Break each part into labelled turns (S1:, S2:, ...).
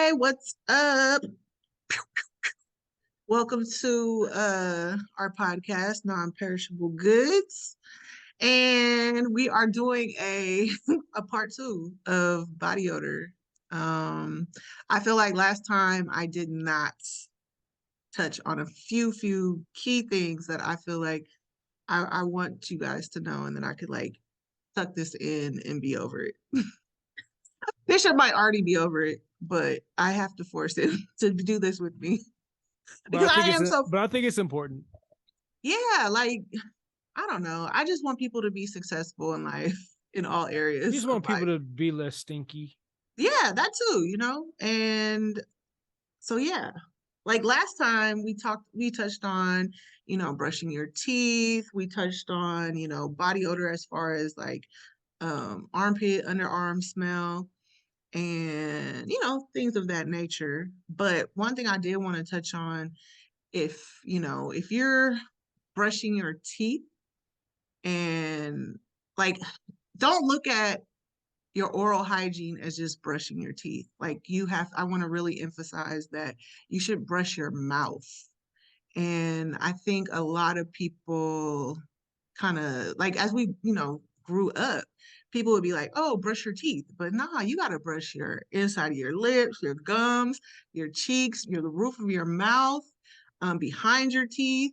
S1: Hey, what's up? Welcome to our podcast, Non-Perishable Goods. And we are doing a a part two of body odor. I feel like last time I did not touch on a few key things that I feel like I want you guys to know, and then I could like tuck this in and be over it. Bishop might already be over it, but I have to force him to do this with me because I am so.
S2: But I think it's important.
S1: Yeah, like I don't know. I just want people to be successful in life in all areas.
S2: You just want people to be less stinky.
S1: Yeah, that too. And so yeah. Like last time we touched on, brushing your teeth. We touched on, body odor as far as like armpit, underarm smell and, things of that nature. But one thing I did want to touch on, if you're brushing your teeth and like don't look at your oral hygiene as just brushing your teeth. Like I want to really emphasize that you should brush your mouth. And I think a lot of people kind of like as we, grew up, people would be like, oh, brush your teeth. But nah, you got to brush your inside of your lips, your gums, your cheeks, the roof of your mouth, behind your teeth,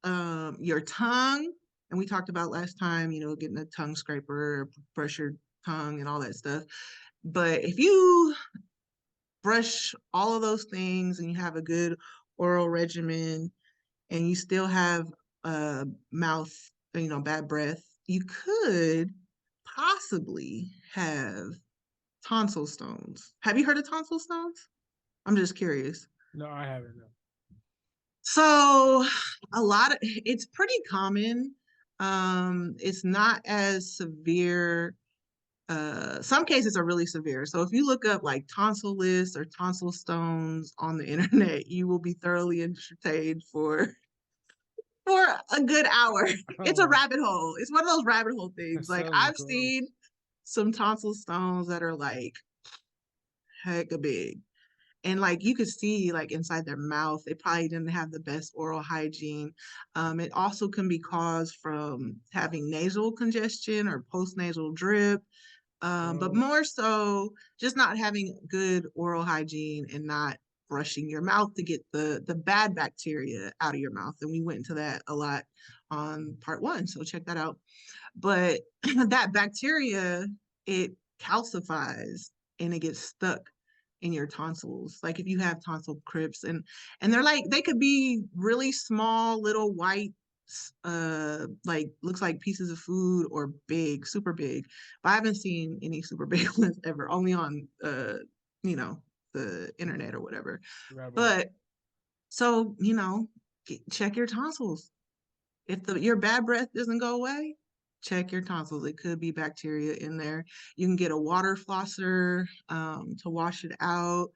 S1: your tongue. And we talked about last time, getting a tongue scraper, brush your tongue and all that stuff. But if you brush all of those things and you have a good oral regimen and you still have mouth, bad breath, you could possibly have tonsil stones. Have you heard of tonsil stones? I'm just curious.
S2: No, I haven't. No.
S1: So it's pretty common. It's not as severe. Some cases are really severe. So if you look up like tonsil lists or tonsil stones on the internet, you will be thoroughly entertained for a good hour. It's a rabbit hole. It's one of those rabbit hole things. Like I've seen some tonsil stones that are like hecka big. And like you could see like inside their mouth, they probably didn't have the best oral hygiene. It also can be caused from having nasal congestion or postnasal drip. But more so just not having good oral hygiene and not brushing your mouth to get the bad bacteria out of your mouth. And we went into that a lot on part one, so check that out. But that bacteria, it calcifies and it gets stuck in your tonsils. Like if you have tonsil crypts and they're like they could be really small little white like looks like pieces of food or big, super big. But I haven't seen any super big ones ever, only on the internet or whatever. But so, check your tonsils. If your bad breath doesn't go away, check your tonsils. It could be bacteria in there. You can get a water flosser to wash it out.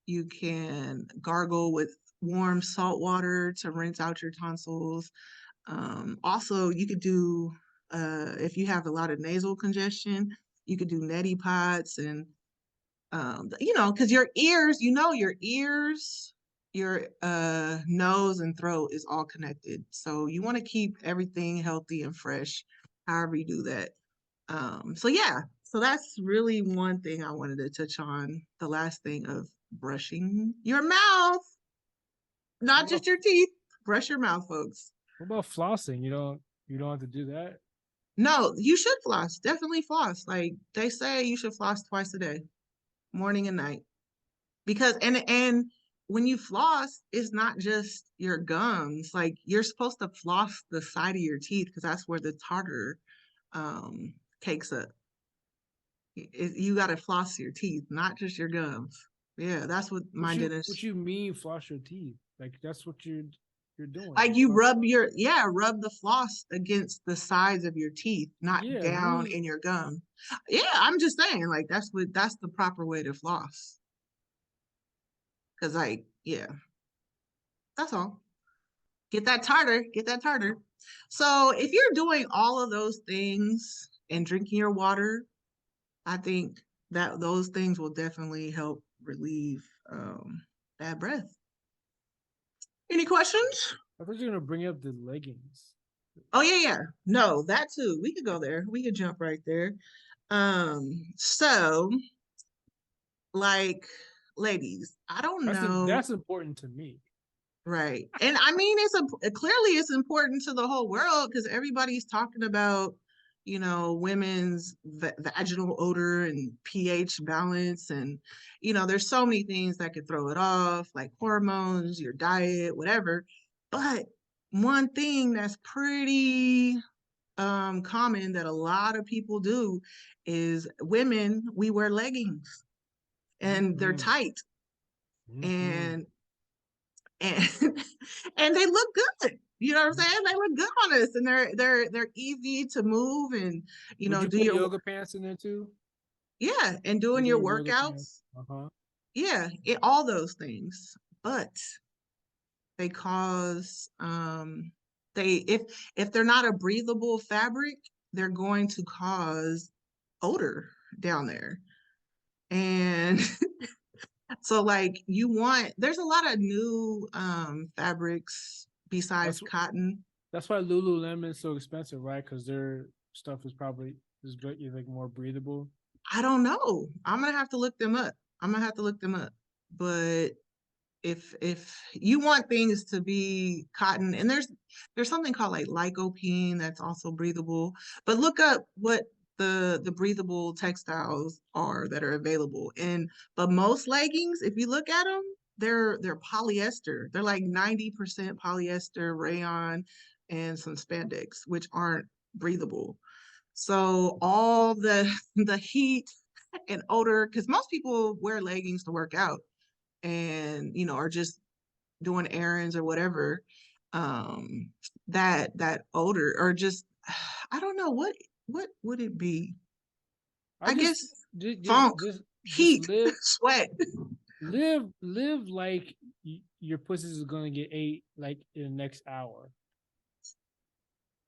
S1: You can gargle with warm salt water to rinse out your tonsils. Also, you could do, if you have a lot of nasal congestion, you could do neti pots and, because your ears, your nose and throat is all connected. So you want to keep everything healthy and fresh, however you do that. So yeah, so that's really one thing I wanted to touch on. The last thing of brushing your mouth, not just your teeth. Brush your mouth, folks.
S2: What about flossing? You don't have to do that.
S1: No, you should floss. Definitely floss. Like they say you should floss twice a day, morning and night. Because and when you floss, it's not just your gums. Like you're supposed to floss the side of your teeth because that's where the tartar cakes up. You got to floss your teeth, not just your gums. Yeah, that's what my dentist.
S2: What you mean floss your teeth? Like that's what you're doing.
S1: Like you rub the floss against the sides of your teeth, not down in your gum. Yeah, I'm just saying, like that's the proper way to floss. Cause like, yeah, that's all. Get that tartar, get that tartar. So if you're doing all of those things and drinking your water, I think that those things will definitely help relieve bad breath. Any questions?
S2: I thought you were gonna bring up the leggings.
S1: Oh yeah. No, that too. We could go there. We could jump right there. So like ladies, I don't know.
S2: That's important to me.
S1: Right. And I mean, clearly it's important to the whole world because everybody's talking about, women's vaginal odor and pH balance. And, there's so many things that could throw it off, like hormones, your diet, whatever. But one thing that's pretty common that a lot of people do is women, we wear leggings and they're
S2: Mm-hmm.
S1: tight.
S2: Mm-hmm.
S1: And and they look good. You know what I'm saying? They look good on us, and they're easy to move, and
S2: Would you
S1: do
S2: put
S1: your
S2: yoga pants in there too?
S1: yeah, and doing your
S2: Regular yoga pants.
S1: workouts.
S2: Uh-huh.
S1: Yeah, all those things. But they cause they if they're not a breathable fabric, they're going to cause odor down there. And so like there's a lot of new fabrics besides
S2: That's
S1: cotton.
S2: that's why Lululemon is so expensive, right? Because their stuff is probably like more breathable.
S1: I don't know. I'm gonna have to look them up. But if you want things to be cotton, and there's something called like lycopene that's also breathable. But look up what the breathable textiles are that are available. But most leggings, if you look at them, they're polyester. They're like 90% polyester, rayon, and some spandex, which aren't breathable. So all the the heat and odor, because most people wear leggings to work out and are just doing errands or whatever, um that odor or just I don't know what would it be.
S2: I
S1: I
S2: just
S1: guess
S2: just just
S1: funk,
S2: just, just
S1: heat,
S2: live
S1: sweat.
S2: live like your pussy is gonna get ate like in the next hour.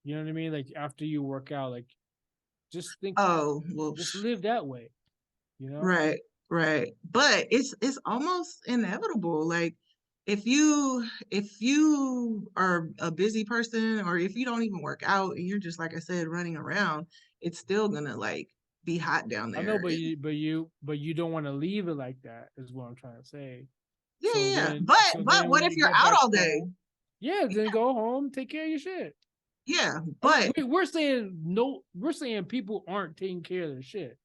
S2: You know what I mean? Like after you work out, like just think,
S1: Oh well,
S2: just live that way. You know?
S1: right, right. But it's almost inevitable. Like if you are a busy person or if you don't even work out and you're just like I said running around, it's still gonna like be hot down
S2: I know,
S1: there.
S2: but you don't want to leave it like that. Is what I'm trying to say.
S1: Yeah, yeah, yeah.
S2: So
S1: But
S2: then
S1: what
S2: when
S1: if
S2: you
S1: you're
S2: get
S1: out
S2: back
S1: all day?
S2: home, yeah, then go home, take care of your shit.
S1: Yeah, but
S2: We're saying no. We're saying people aren't taking care of their shit,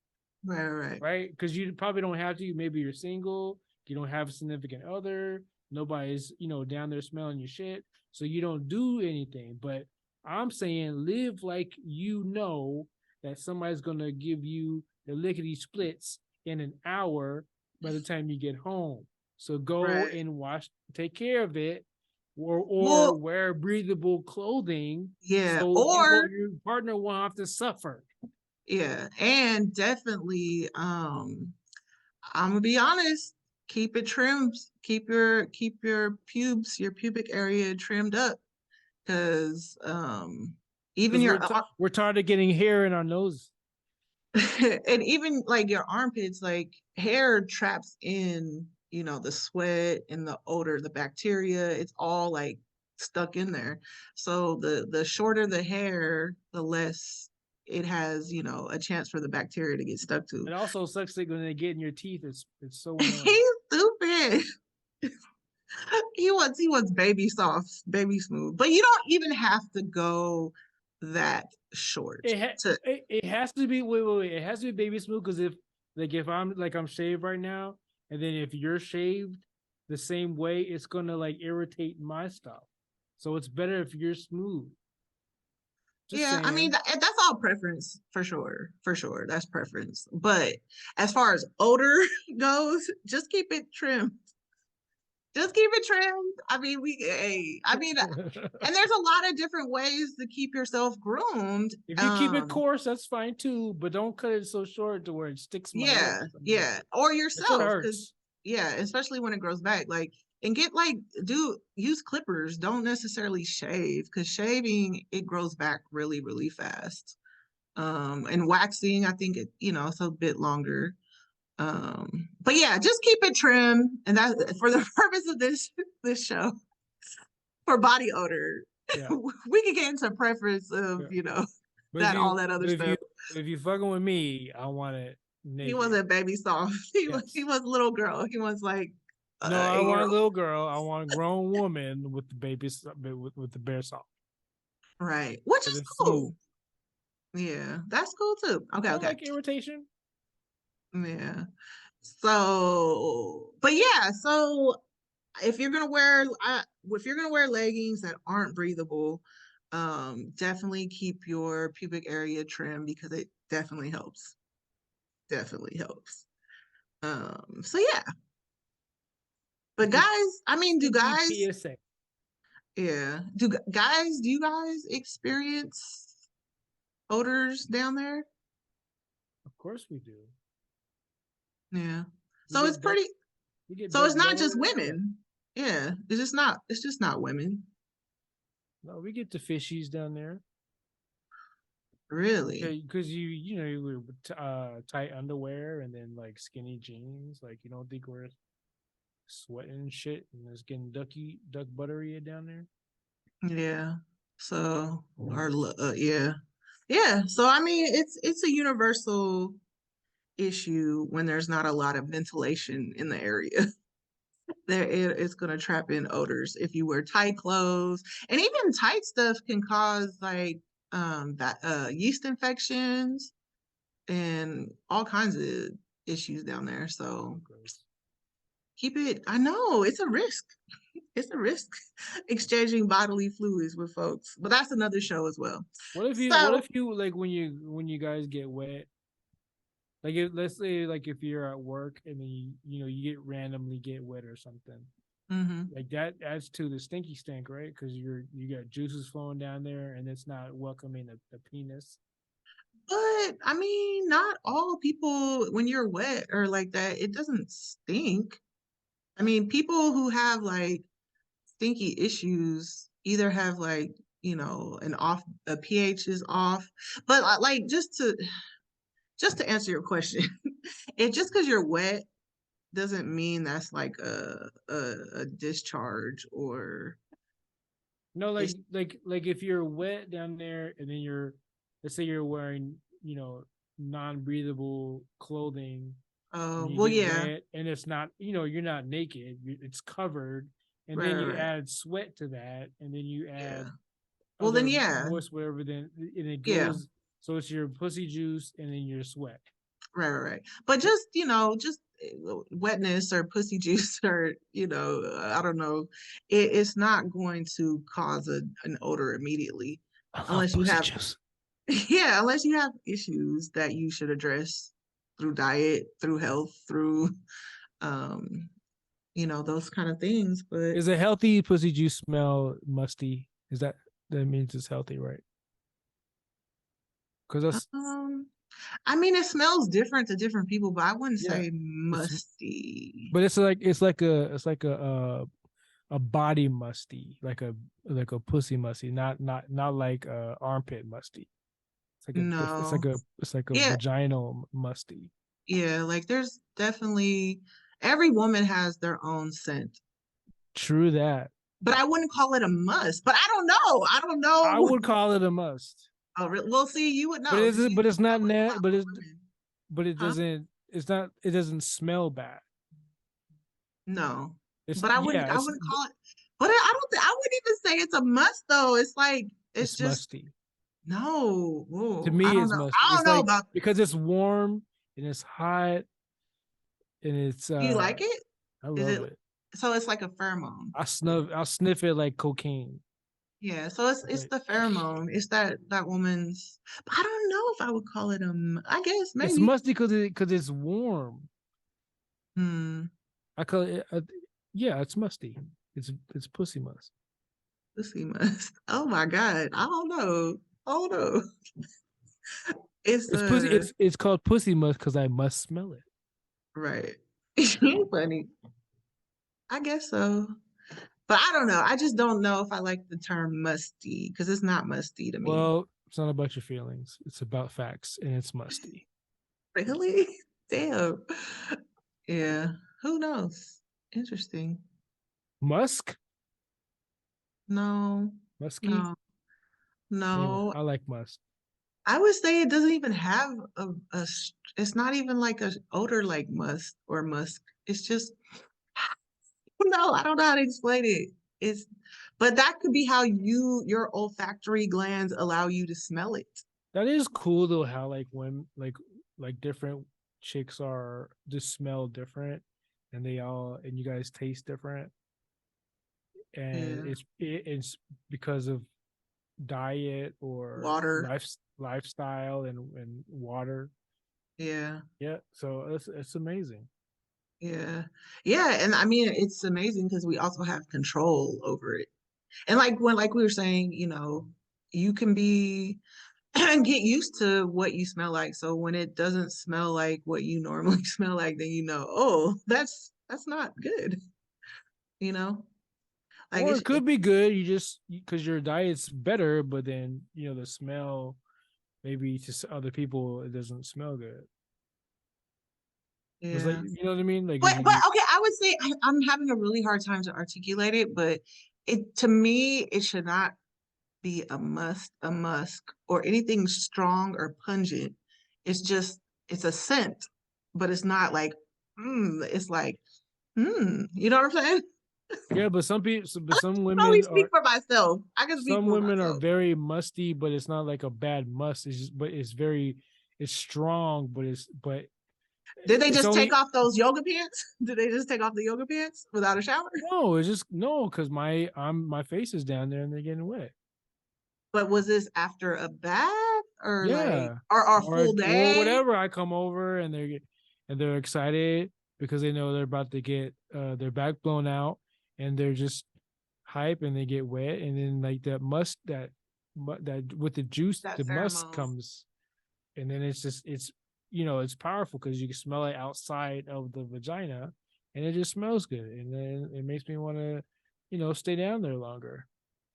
S1: right, right.
S2: right? Because you probably don't have to. Maybe you're single. You don't have a significant other. Nobody's down there smelling your shit, so you don't do anything. But I'm saying live like that somebody's gonna give you the lickety splits in an hour by the time you get home. So go
S1: Right.
S2: and take care of it, or
S1: Well,
S2: wear breathable clothing
S1: yeah,
S2: so
S1: or
S2: your partner won't have to suffer.
S1: yeah, and definitely I'm gonna be honest, keep it trimmed, keep your pubes, your pubic area trimmed up because even
S2: Because
S1: your
S2: we're tired of getting hair in our nose.
S1: and even like your armpits, like hair traps in, the sweat and the odor, the bacteria, it's all like stuck in there. So the shorter the hair, the less it has, a chance for the bacteria to get stuck to.
S2: It also sucks that when they get in your teeth, it's so annoying.
S1: He's stupid. He wants baby soft, baby smooth. But you don't even have to go that short to
S2: It has to be wait. It has to be baby smooth because if I'm shaved right now, and then if you're shaved the same way, it's gonna like irritate my stuff. So it's better if you're smooth. Just
S1: yeah, I mean
S2: saying.
S1: that's all preference for sure. For sure. That's preference. But as far as odor goes, just keep it trimmed. Just keep it trimmed. I mean, and there's a lot of different ways to keep yourself groomed.
S2: If you keep it coarse, that's fine too, but don't cut it so short to where it sticks my
S1: Yeah,
S2: lips. I mean,
S1: yeah. Or
S2: that shit
S1: yourself, because
S2: hurts.
S1: yeah, especially when it grows back. Like, and get like do use clippers. Don't necessarily shave because shaving it grows back really, really fast. And waxing, I think it's a bit longer. But yeah, just keep it trim, and that for the purpose of this show for body odor.
S2: Yeah.
S1: We could get into preference of
S2: Yeah. But if
S1: that all
S2: you
S1: that other
S2: but if you
S1: stuff.
S2: if you fucking with me, I want it
S1: He
S2: naked.
S1: wasn't baby soft. He
S2: Yes.
S1: was little girl. He was like
S2: No, I
S1: 8 year
S2: want a
S1: old.
S2: little girl. I want a grown woman with the with the bare soft.
S1: Right, which
S2: But
S1: is
S2: it's
S1: cool.
S2: smooth.
S1: Yeah, that's cool too. Okay,
S2: I don't
S1: okay.
S2: like irritation.
S1: Yeah. So, but yeah, so if you're gonna wear leggings that aren't breathable, definitely keep your pubic area trim because it definitely helps. Definitely helps. So yeah. But
S2: It's a
S1: guys, I mean,
S2: stinky PSA.
S1: do you guys experience odors down there?
S2: Of course we do.
S1: Yeah.
S2: We
S1: So it's
S2: get duck
S1: pretty,
S2: we get
S1: so
S2: duck
S1: it's not just
S2: buttery. Yeah.
S1: women. Yeah. It's just not women.
S2: No, we get the fishies down there.
S1: Really.
S2: Because you wear tight underwear and then like skinny jeans. Like you don't think we're sweating and shit and it's getting duck buttery down there.
S1: Yeah. So, yeah. Yeah. So, I mean, it's a universal issue when there's not a lot of ventilation in the area. It's going to trap in odors if you wear tight clothes, and even tight stuff can cause like that yeast infections and all kinds of issues down there. So
S2: Gross.
S1: keep it. I know it's a risk. It's a risk exchanging bodily fluids with folks, but that's another show as well.
S2: What
S1: So,
S2: if you like when you guys get wet? Like let's say like if you're at work and then you get randomly get wet or something.
S1: mhm.
S2: Like that adds to the stinky stink, right? Because you got juices flowing down there and it's not welcoming the penis.
S1: But I mean, not all people, when you're wet or like that, it doesn't stink. I mean, people who have like stinky issues either have like, a pH is off. But like just to answer your question, it just because you're wet doesn't mean that's like a discharge or
S2: No,
S1: it's
S2: like if you're wet down there and then let's say you're wearing non-breathable clothing and you
S1: well,
S2: get
S1: yeah,
S2: wet and it's not you're not naked, it's covered, and
S1: right,
S2: then
S1: right,
S2: you
S1: right.
S2: add sweat to that and then you
S1: Yeah.
S2: add
S1: Well, then
S2: other
S1: yeah,
S2: moist whatever, then and it
S1: yeah.
S2: goes, so it's your pussy juice and then your sweat.
S1: Right, right, right. But just, just wetness or pussy juice or, I don't know, it's not going to cause an odor immediately
S2: I love
S1: unless you
S2: pussy
S1: have,
S2: juice.
S1: yeah, unless you have issues that you should address through diet, through health, through, um, those kind of things. But,
S2: Is a healthy pussy juice smell musty? Is that means it's healthy, right? Because that's
S1: um, I mean, it smells different to different people, but I wouldn't
S2: yeah,
S1: say
S2: it's
S1: musty.
S2: but it's like a body musty, like a pussy musty, not like armpit musty. It's
S1: No.
S2: like a
S1: Yeah,
S2: vaginal musty.
S1: yeah, like there's definitely every woman has their own scent,
S2: True that.
S1: but I wouldn't call it a must. But I don't know. I don't
S2: I
S1: know.
S2: would call it a must.
S1: Oh, we'll see. You would
S2: But
S1: know because
S2: it's
S1: you
S2: but it's not
S1: deal with a
S2: net
S1: lot
S2: but
S1: more
S2: it's
S1: women,
S2: but it
S1: huh?
S2: doesn't it's not it doesn't smell bad.
S1: No,
S2: It's
S1: but
S2: yeah,
S1: I wouldn't call it. But I don't think I wouldn't even say it's a must though. It's like it's
S2: it's
S1: just
S2: musty.
S1: no.
S2: To
S1: Ooh, I
S2: me
S1: don't
S2: it's
S1: know.
S2: musty.
S1: I don't
S2: It's
S1: know
S2: like
S1: about.
S2: because it's warm and it's hot and it's
S1: Do you like it?
S2: I
S1: Is
S2: love
S1: it
S2: it.
S1: so? It's like a pheromone.
S2: I'll sniff it like cocaine.
S1: Yeah, so it's
S2: Like
S1: the pheromone. It's that woman's. But I don't know if I would call it I guess
S2: it's
S1: maybe.
S2: musty because it's warm.
S1: Hmm.
S2: I call it yeah, it's musty. It's pussy must.
S1: Pussy must. Oh my God. I don't know. I don't know. It's
S2: It's pussy. It's called pussy must because I must smell it.
S1: right. Funny. I guess so. But I don't know. I just don't know if I like the term musty because it's not musty to me.
S2: Well, it's not about your feelings. It's about facts, and it's musty.
S1: Really? Damn. Yeah. Who knows? Interesting.
S2: Musk,
S1: No,
S2: musky.
S1: no,
S2: Anyway,
S1: no.
S2: I like musk.
S1: I would say it doesn't even have it's not even like a odor like musk or musk. It's just, no, I don't know how to explain it. It's, but that could be how your olfactory glands allow you to smell it.
S2: That is cool though. How like when like different chicks are just smell different, and they all and you guys taste different, and
S1: Yeah.
S2: it's because of diet or
S1: Water.
S2: lifestyle and water.
S1: Yeah.
S2: Yeah, so it's amazing.
S1: Yeah. Yeah. And I mean, it's amazing because we also have control over it. And like we were saying, you can be and get used to what you smell like. So when it doesn't smell like what you normally smell like, then oh, that's not good, you know? Like
S2: Or it could be good. You just because your diet's better, but then the smell maybe to other people it doesn't smell good. It's like
S1: yeah.
S2: what I mean. Like
S1: But
S2: if
S1: but
S2: you
S1: okay, I would say I'm having a really hard time to articulate it, but it to me it should not be a musk or anything strong or pungent. It's just it's a scent, but it's not like it's like you know what I'm saying?
S2: yeah, but some people, but
S1: I can only speak for myself. I can speak
S2: some
S1: for
S2: women are
S1: myself.
S2: very musty, but it's not like a bad must. It's just, but it's strong, but
S1: Did they
S2: it's
S1: just take
S2: only
S1: off those yoga pants? Did they just take off the yoga pants without a shower?
S2: no, it's just no, because my face is down there and they're getting wet.
S1: But was this after a bath or like
S2: Yeah,
S1: or a full
S2: or
S1: day?
S2: whatever. I come over and they're excited because they know they're about to get their back blown out, and they're just hype and they get wet, and then like that must that with the juice
S1: That
S2: the must
S1: pheromone.
S2: comes, and then it's just it's powerful because you can smell it outside of the vagina, and it just smells good, and then it makes me want to stay down there longer.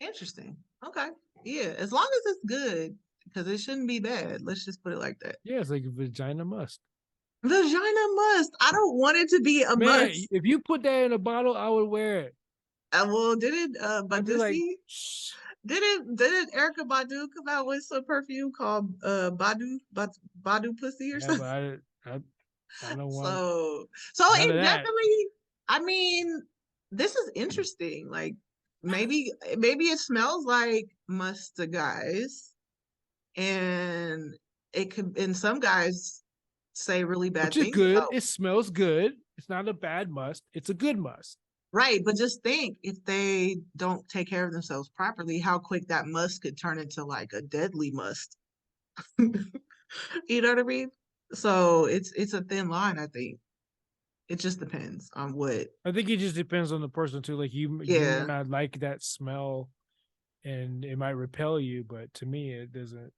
S1: Interesting. Okay. Yeah, as long as it's good, because it shouldn't be bad. Let's just put it like that.
S2: Yeah, it's like vagina must.
S1: Vagina must. I don't want it to be a
S2: Man,
S1: must.
S2: if you put that in a bottle, I would wear it.
S1: Well, did it
S2: I'd be like,
S1: Badusi?
S2: shh.
S1: Didn't Erica Badu come out with some perfume called Badu Pussy or
S2: Yeah, but
S1: something?
S2: I don't want
S1: So
S2: none of
S1: it
S2: that.
S1: definitely, I mean, this is interesting. Like maybe it smells like must to guys, and it could, and some guys say really
S2: Which
S1: bad
S2: is
S1: things
S2: good.
S1: about.
S2: It smells good. It's not a bad must. It's a good must.
S1: Right, but just think if they don't take care of themselves properly, how quick that must could turn into like a deadly must. You know what I mean? So it's a thin line, I think. It just depends on what.
S2: I think it just depends on the person too. Like you might
S1: Yeah,
S2: not like that smell, and it might repel you, but to me, it doesn't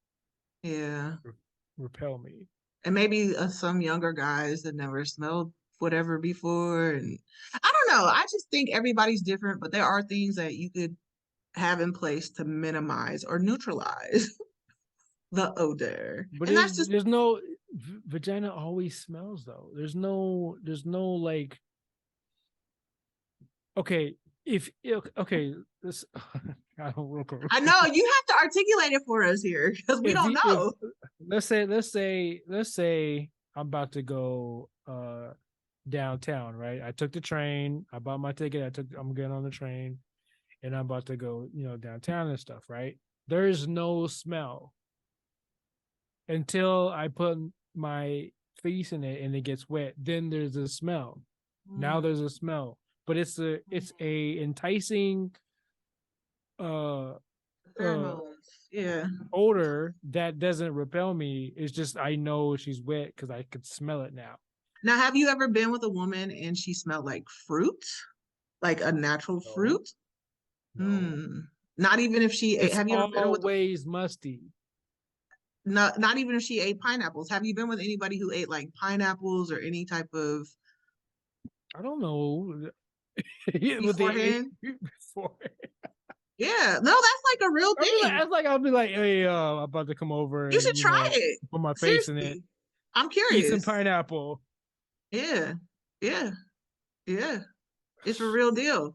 S1: yeah.
S2: re- repel me.
S1: And maybe some younger guys that never smelled whatever before, and I don't know. I just think everybody's different, but there are things that you could have in place to minimize or neutralize the odor.
S2: But
S1: And that's just
S2: there's no vagina always smells though. There's no like okay if okay this I don't
S1: I know you have to articulate it for us here because we don't
S2: if
S1: know.
S2: let's say I'm about to go downtown, right? I took the train, I bought my ticket, I'm getting on the train, and I'm about to go, downtown and stuff, right? There's no smell until I put my face in it and it gets wet. Then there's a smell. Now
S1: Mm,
S2: there's a smell, but it's a enticing uh uh
S1: pheromones. Yeah.
S2: odor that doesn't repel me. It's just I know she's wet because I could smell it now.
S1: Now, have you ever been with a woman and she smelled like fruit, like a natural
S2: No,
S1: fruit?
S2: no.
S1: Hmm. Not even if she ate,
S2: It's
S1: have you ever been with
S2: always musty.
S1: not even if she ate pineapples? Have you been with anybody who ate like pineapples or any type of
S2: I don't know. What they ate
S1: beforehand?
S2: before.
S1: Yeah. No, that's like a real thing.
S2: I'll be like, hey, I'm about to come over
S1: You
S2: and
S1: should try it.
S2: put my face in it.
S1: Seriously. I'm
S2: Eat some
S1: curious.
S2: pineapple.
S1: Yeah. Yeah. Yeah. It's a real deal.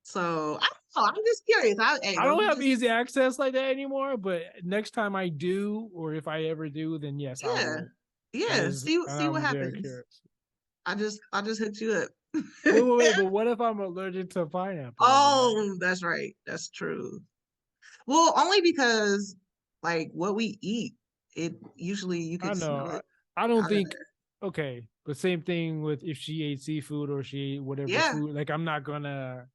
S1: So I don't know. I'm just curious. Hey,
S2: I
S1: don't
S2: don't
S1: be
S2: have
S1: just
S2: easy access like that anymore, but next time I do, or if I ever do, then yes, I
S1: yeah.
S2: will.
S1: Yeah.
S2: And
S1: See what
S2: I'm very
S1: happens.
S2: curious.
S1: I just hooked you up.
S2: Wait, but what if I'm allergic to pineapple? Then
S1: Oh, that's right. That's true. Well, only because like what we eat, it usually you
S2: I
S1: could
S2: know.
S1: smell it
S2: I don't
S1: out of
S2: think
S1: there.
S2: okay, but same thing with if she ate seafood or she ate whatever
S1: Yeah.
S2: food. Like I'm not gonna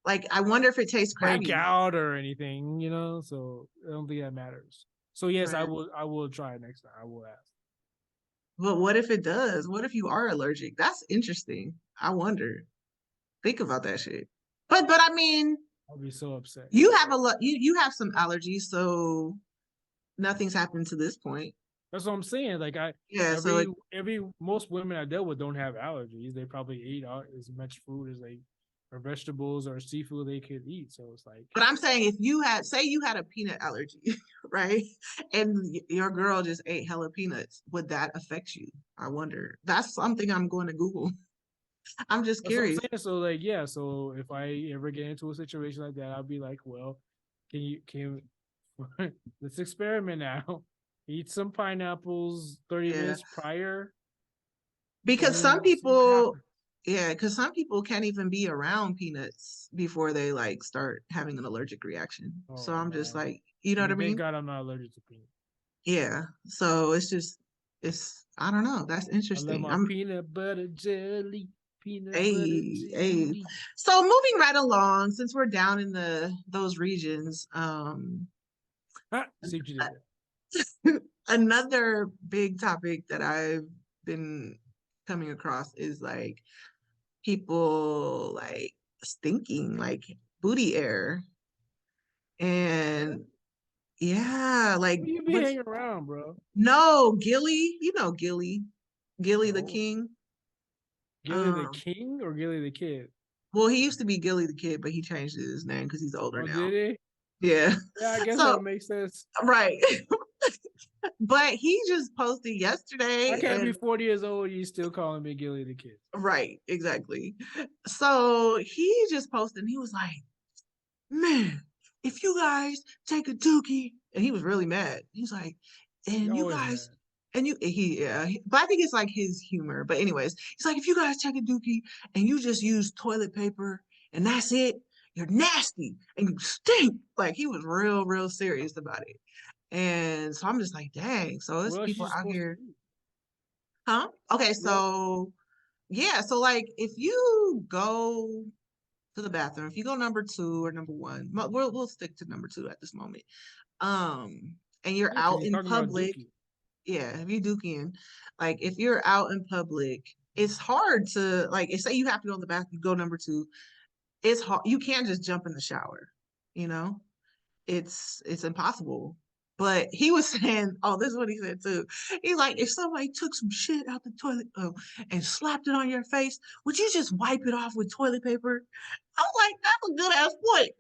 S1: Like I wonder if it tastes
S2: break
S1: crabby.
S2: out or anything, you know. So I don't think that matters. So yes, I
S1: Right.
S2: will. I will try next time. I will ask.
S1: But what if it does? What if you are allergic? That's interesting. I wonder. Think about that shit. But I mean,
S2: I'll be so upset.
S1: you have a lot you have some allergies, so nothing's happened to this point.
S2: That's what I'm saying. Like
S1: Yeah, so it,
S2: every most women I dealt with don't have allergies. They probably eat as much food as they or vegetables or seafood they could eat. So it's like
S1: but I'm saying if you had say you had a peanut allergy, right? And your girl just ate hella peanuts, would that affect you? I wonder. That's something I'm going to Google. I'm just
S2: that's what I'm
S1: curious.
S2: saying. So like yeah. So if I ever get into a situation like that, I'll be like, well, can let's experiment now. Eat some pineapples 30
S1: Yeah.
S2: minutes prior, and
S1: Because some
S2: then see what
S1: people
S2: happens.
S1: yeah, because some people can't even be around peanuts before they like start having an allergic reaction. So
S2: Oh
S1: I'm just
S2: man.
S1: like, you
S2: I
S1: know what I
S2: mean, thank
S1: mean?
S2: God I'm not allergic to peanuts.
S1: Yeah. So it's just it's I don't know. That's
S2: I love
S1: interesting.
S2: my
S1: I'm
S2: peanut butter jelly. Peanut butter
S1: a
S2: jelly.
S1: so moving right along, since we're down in the those regions,
S2: Ah, see what you did there.
S1: another big topic that I've been coming across is like people like stinking, like booty air. And yeah, like
S2: Who you be
S1: what's
S2: hanging around, bro?
S1: no Gilly, Gilly the
S2: No.
S1: King.
S2: Gilly the
S1: Um,
S2: King or Gilly the Kid?
S1: well, he used to be Gilly the Kid, but he changed his name because he's older
S2: Oh,
S1: now.
S2: did he?
S1: Yeah.
S2: Yeah, I guess
S1: So
S2: that makes sense.
S1: right. But he just posted
S2: I
S1: yesterday
S2: can't be
S1: and
S2: 40 years old. You still calling me Gilly the Kid.
S1: right, exactly. So he just posted and he was like, man, if you guys take a dookie, and he was really mad. He's like,
S2: He
S1: and you
S2: always
S1: guys,
S2: mad.
S1: and you, but I think it's like his humor. But anyways, he's like, if you guys take a dookie and you just use toilet paper and that's it, you're nasty and you stink. Like he was real serious about it. And so I'm just like, dang. So there's
S2: What else
S1: people
S2: you
S1: out
S2: supposed to
S1: here,
S2: do?
S1: huh? Okay,
S2: What?
S1: so yeah, so like if you go to the bathroom. If you go number two or number one, we'll stick to number two at this moment. And you're
S2: Yeah, because
S1: out
S2: he's
S1: in
S2: talking about
S1: public,
S2: Dookie.
S1: yeah, if you dookie like if you're out in public, it's hard to like. Say you have to go to the bathroom, go number two. It's hard. You can't just jump in the shower. You know, it's impossible. But he was saying, oh, this is what he said too. He's like, if somebody took some shit out the toilet and slapped it on your face, would you just wipe it off with toilet paper? I'm like, that's a good ass point.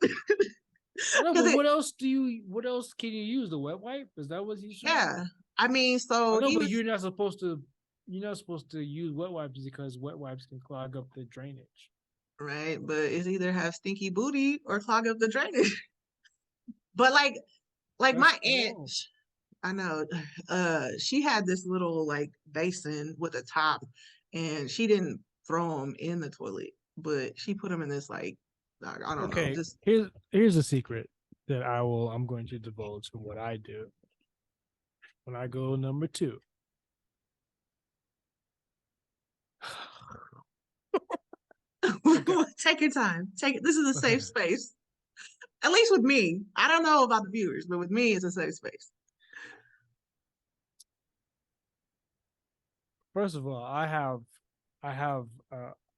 S2: I know,
S1: Because
S2: but
S1: it,
S2: what else do you? What else can you use? The wet wipe? Is that what he's saying?
S1: yeah. I mean,
S2: I
S1: so
S2: know,
S1: he
S2: but
S1: was
S2: you're not supposed to. You're not supposed to use wet wipes because wet wipes can clog up the drainage.
S1: right, but it's either have stinky booty or clog up the drainage. But like
S2: That's
S1: my aunt,
S2: wrong.
S1: I know, she had this little like basin with a top, and she didn't throw them in the toilet, but she put them in this like I don't know,
S2: Okay,
S1: just
S2: here's a secret that I'm going to divulge from what I do when I go number two. Okay.
S1: take your time. Take it. This is a safe space. At least with me. I don't know about the viewers, but with me, it's a safe space.
S2: First of all, I have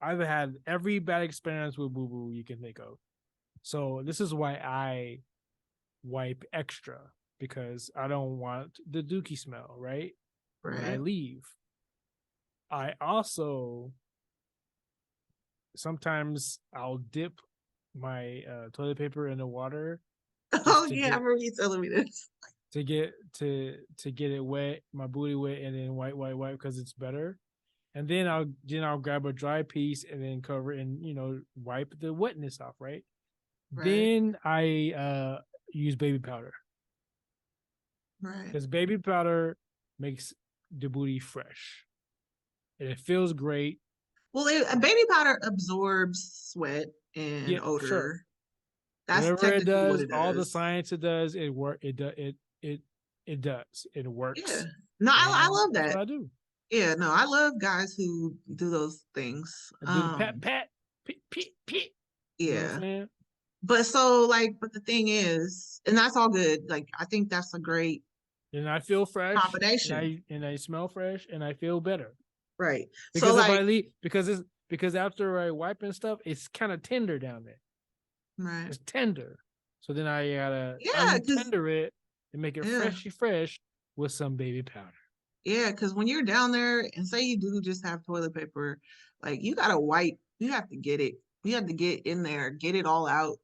S2: I've had every bad experience with boo boo you can think of. So this is why I wipe extra because I don't want the dookie smell, right? When I
S1: Right.
S2: leave. I also sometimes I'll dip my toilet paper in the water
S1: Oh
S2: just
S1: yeah, I remember you telling me this.
S2: to get it wet, my booty wet, and then wipe because it's better. and then I'll grab a dry piece and then cover it and wipe the wetness off, right?
S1: Right.
S2: Then I use baby powder
S1: Right.
S2: because baby powder makes the booty fresh and it feels great.
S1: Well, baby powder absorbs sweat and
S2: Yeah, sure.
S1: odor. That's
S2: Whatever it
S1: technically what
S2: does,
S1: it
S2: all the
S1: does.
S2: science it does, it does. It
S1: Yeah.
S2: works.
S1: No, I
S2: And
S1: love
S2: that's
S1: that.
S2: what I do.
S1: Yeah, no, I love guys who do those things.
S2: I do the pat pat, pit pit pit. You know what I'm
S1: Yeah.
S2: saying?
S1: But so like, but the thing is, and that's all good. Like, I think that's a great
S2: And I feel fresh, and
S1: combination.
S2: I smell fresh, and I feel better
S1: Right. So
S2: because if
S1: like,
S2: I leave because after I wipe and stuff, it's kind of tender down there.
S1: right.
S2: It's tender, so then I gotta
S1: Yeah, because
S2: untender it and make it
S1: yeah.
S2: fresh with some baby powder.
S1: Yeah, because when you're down there and say you do just have toilet paper, like you gotta wipe, you have to get it. You have to get in there, get it all out.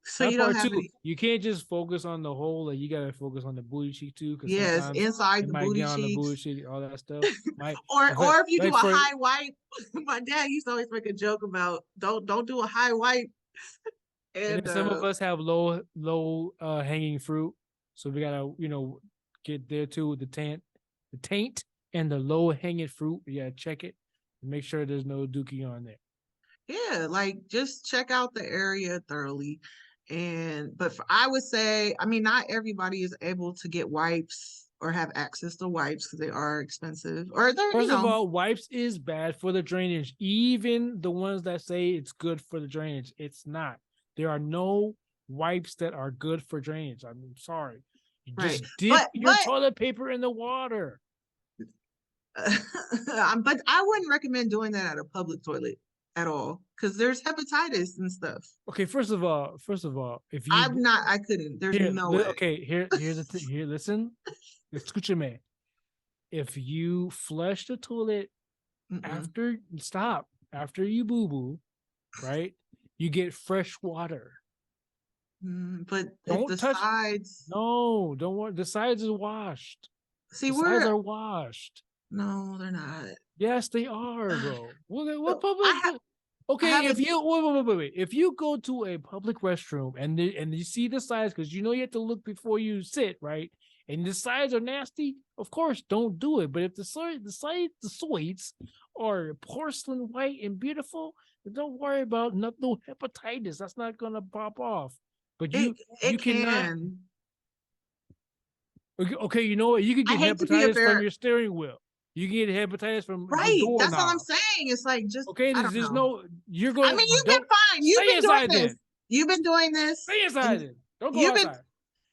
S1: So
S2: That
S1: you don't
S2: part
S1: have
S2: too.
S1: any.
S2: You can't just focus on the hole. Like you gotta focus on the booty cheek too, because
S1: Yes,
S2: sometimes
S1: inside
S2: it
S1: the
S2: might
S1: booty
S2: get on the booty
S1: cheeks.
S2: cheek, all that stuff. Might
S1: Or if you do
S2: like
S1: a
S2: for
S1: high wipe, my dad used to always make a joke about don't do a high wipe.
S2: and
S1: And
S2: then some of us have low hanging fruit, so we gotta get there too. The taint, and the low hanging fruit. We gotta check it and make sure there's no dookie on there.
S1: yeah, like just check out the area thoroughly. And but I would say, I mean, not everybody is able to get wipes or have access to wipes because they are expensive or they're,
S2: First of all, wipes is bad for the drainage. Even the ones that say it's good for the drainage, it's not. There are no wipes that are good for drainage. I'm sorry. You
S1: right.
S2: just dip your
S1: But
S2: toilet paper in the water.
S1: but I wouldn't recommend doing that at a public toilet at all because there's hepatitis and stuff.
S2: Okay, first of all, if you
S1: I couldn't. There's no way.
S2: okay, here's the thing. Here, listen, escúchame. If you flush the toilet
S1: Mm-mm.
S2: after you boo boo, right? You get fresh water.
S1: But if
S2: Don't
S1: the
S2: touch.
S1: sides,
S2: No, don't worry. The sides are washed.
S1: see,
S2: The sides
S1: we're
S2: are washed.
S1: no, they're not.
S2: Yes, they are, bro. What
S1: So
S2: public?
S1: I
S2: Okay,
S1: have a
S2: if you wait. If you go to a public restroom and you see the sides, because you have to look before you sit, right? And the sides are nasty, of course, don't do it. But if the sides are porcelain white and beautiful, then don't worry about no hepatitis. That's not gonna pop off. But
S1: it
S2: you
S1: it
S2: cannot.
S1: can.
S2: Okay, you know what? You could
S1: I
S2: get
S1: hate to be a
S2: hepatitis from
S1: bear.
S2: your steering wheel. You can get hepatitis from the
S1: Right. That's all I'm
S2: doorknob.
S1: saying. It's like just
S2: Okay,
S1: I don't
S2: there's
S1: know.
S2: no. You're
S1: I
S2: going
S1: mean,
S2: to
S1: you've been
S2: don't
S1: fine. You've
S2: stay
S1: been doing
S2: inside
S1: this.
S2: then.
S1: You've been doing this.
S2: Stay inside
S1: And
S2: then. Don't go
S1: you've been
S2: outside.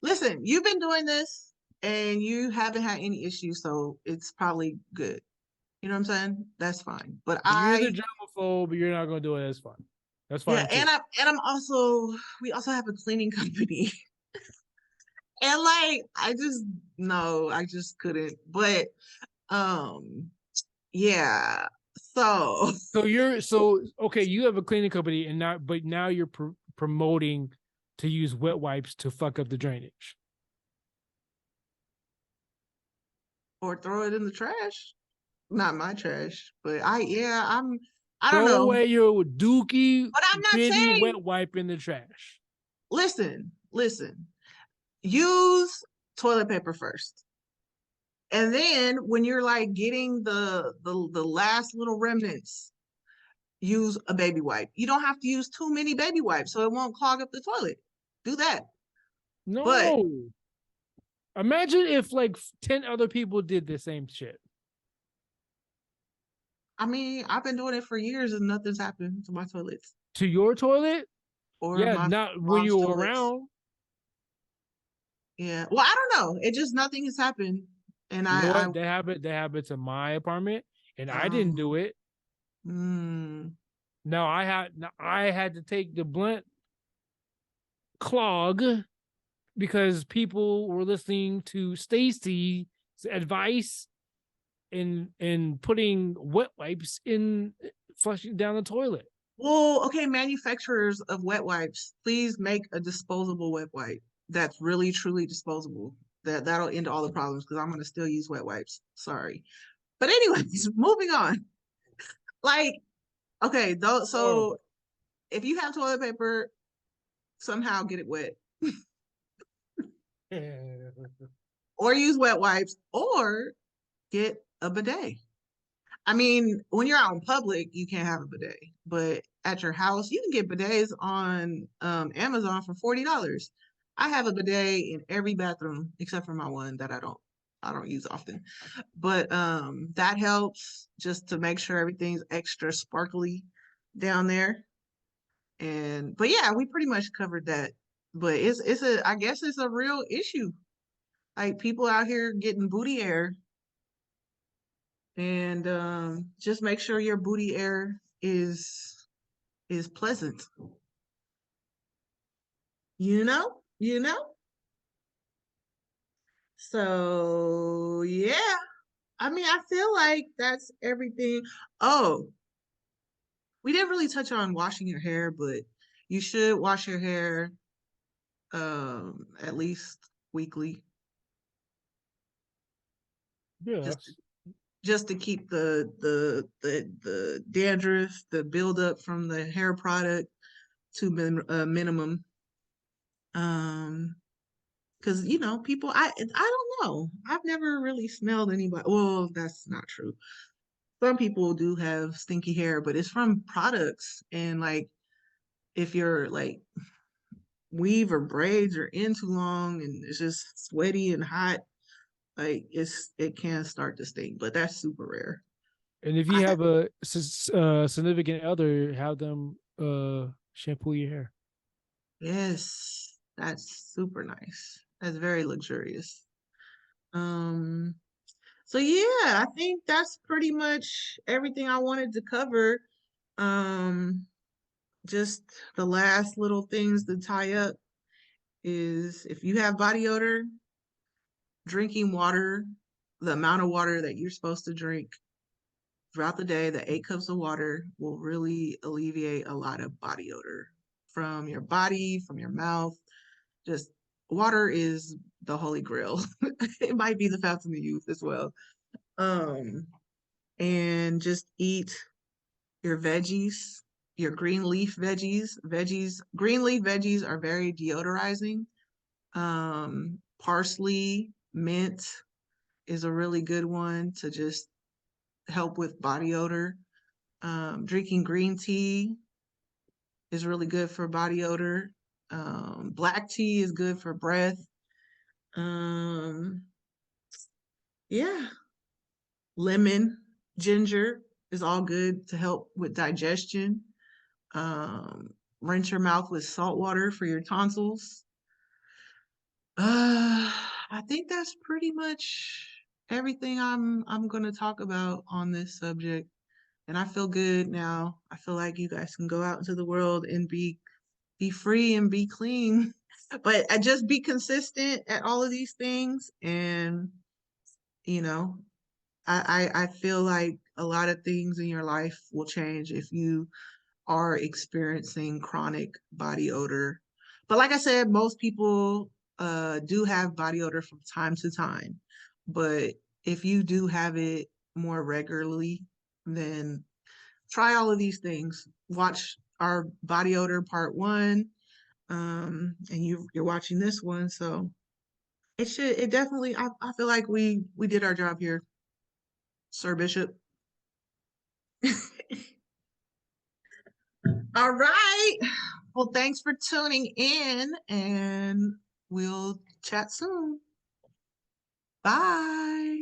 S1: listen, you've been doing this and you haven't had any issues, so it's probably good. You know what I'm saying? That's fine. But
S2: You're the germaphobe, but you're not going to do it. That's fine. That's
S1: yeah,
S2: fine too.
S1: I'm also we also have a cleaning company. And like I just no, I just couldn't. But um yeah. So
S2: So okay. You have a cleaning company, and now you're promoting to use wet wipes to fuck up the drainage.
S1: or throw it in the trash. Not my trash, but I don't
S2: Throw
S1: know.
S2: away your dookie
S1: But I'm not
S2: baby
S1: saying
S2: wet wipe in the trash.
S1: listen. Use toilet paper first. And then when you're like getting the last little remnants, use a baby wipe. You don't have to use too many baby wipes so it won't clog up the toilet. Do that. But
S2: No. Imagine if like 10 other people did the same shit.
S1: I mean, I've been doing it for years and nothing's happened to my toilets
S2: To your toilet?
S1: or
S2: Yeah,
S1: my
S2: not when
S1: mom's
S2: you're
S1: toilets.
S2: around.
S1: Yeah. Well, I don't know. It just nothing has happened. And
S2: You know what? That happened to my apartment, and I didn't do it.
S1: mm,
S2: No, I had to take the blunt clog because people were listening to Stacy's advice in putting wet wipes in flushing down the toilet.
S1: well, okay, manufacturers of wet wipes, please make a disposable wet wipe that's really truly disposable. That'll end all the problems because I'm gonna still use wet wipes. Sorry. But anyways, moving on. Like, okay, though, so
S2: Horrible.
S1: if you have toilet paper, somehow get it wet or use wet wipes or get a bidet. I mean, when you're out in public, you can't have a bidet, but at your house, you can get bidets on Amazon for $40. I have a bidet in every bathroom except for my one that I don't use often. But that helps just to make sure everything's extra sparkly down there. And but yeah, we pretty much covered that. But it's a I guess it's a real issue. Like people out here getting booty air and just make sure your booty air is pleasant. You know. So yeah, I mean, I feel like that's everything. Oh, we didn't really touch on washing your hair, but you should wash your hair at least weekly, just
S2: Yes.
S1: just to keep the dandruff, the buildup from the hair product to minimum. Um, because people, I don't know. I've never really smelled anybody. Well, that's not true. Some people do have stinky hair, but it's from products. And like if your like weave or braids are in too long and it's just sweaty and hot, like it can start to stink, but that's super rare.
S2: And if
S1: I
S2: you
S1: have
S2: have a significant other, have them shampoo your hair.
S1: Yes, that's super nice. That's very luxurious. Um, so yeah, I think that's pretty much everything I wanted to cover. Um, just the last little things to tie up is if you have body odor, drinking water, the amount of water that you're supposed to drink throughout the day, the 8 cups of water will really alleviate a lot of body odor from your body, from your mouth. Just water is the holy grail. It might be the fountain of youth as well. Um, and just eat your veggies, your green leaf veggies. Green leaf veggies are very deodorizing. Parsley, mint is a really good one to just help with body odor. Drinking green tea is really good for body odor. Black tea is good for breath. Um, yeah, lemon, ginger is all good to help with digestion. Um, Rinse your mouth with salt water for your tonsils. Uh, I think that's pretty much everything I'm gonna talk about on this subject. And I feel good now. I feel like you guys can go out into the world and be free and be clean. But just be consistent at all of these things. And, you know, I feel like a lot of things in your life will change if you are experiencing chronic body odor. But like I said, most people do have body odor from time to time. But if you do have it more regularly, then try all of these things. Watch our body odor part one, and you're watching this one, so it definitely. I feel like we did our job here, Sir Bishop. All right. Well, thanks for tuning in, and we'll chat soon. Bye.